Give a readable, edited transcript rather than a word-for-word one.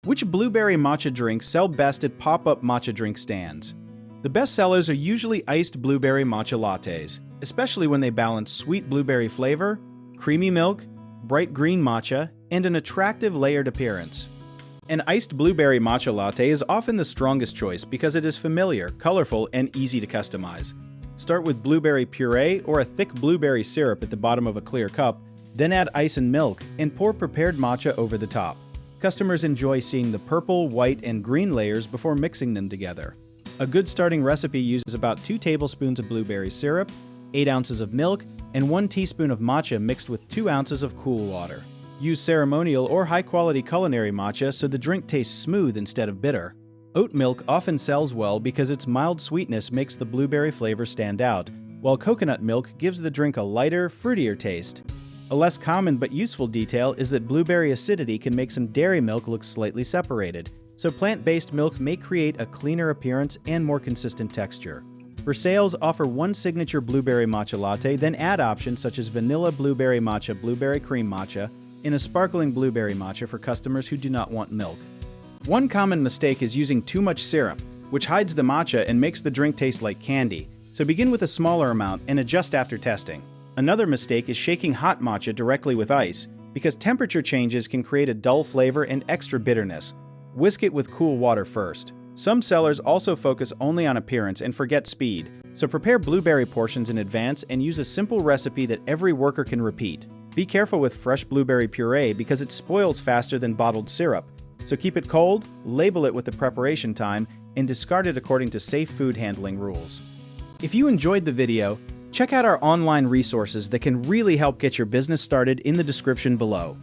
Which blueberry matcha drinks sell best at pop-up matcha drink stands? The best sellers are usually iced blueberry matcha lattes, especially when they balance sweet blueberry flavor, creamy milk, bright green matcha, and an attractive layered appearance. An iced blueberry matcha latte is often the strongest choice because it is familiar, colorful, and easy to customize. Start with blueberry puree or a thick blueberry syrup at the bottom of a clear cup, then add ice and milk, and pour prepared matcha over the top. Customers enjoy seeing the purple, white, and green layers before mixing them together. A good starting recipe uses about 2 tablespoons of blueberry syrup, 8 ounces of milk, and 1 teaspoon of matcha mixed with 2 ounces of cool water. Use ceremonial or high-quality culinary matcha so the drink tastes smooth instead of bitter. Oat milk often sells well because its mild sweetness makes the blueberry flavor stand out, while coconut milk gives the drink a lighter, fruitier taste. A less common but useful detail is that blueberry acidity can make some dairy milk look slightly separated, so plant-based milk may create a cleaner appearance and more consistent texture. For sales, offer one signature blueberry matcha latte, then add options such as vanilla blueberry matcha, blueberry cream matcha, and a sparkling blueberry matcha for customers who do not want milk. One common mistake is using too much syrup, which hides the matcha and makes the drink taste like candy, so begin with a smaller amount and adjust after testing. Another mistake is shaking hot matcha directly with ice, because temperature changes can create a dull flavor and extra bitterness. Whisk it with cool water first. Some sellers also focus only on appearance and forget speed, so prepare blueberry portions in advance and use a simple recipe that every worker can repeat. Be careful with fresh blueberry puree because it spoils faster than bottled syrup, so keep it cold, label it with the preparation time, and discard it according to safe food handling rules. If you enjoyed the video, check out our online resources that can really help get your business started in the description below.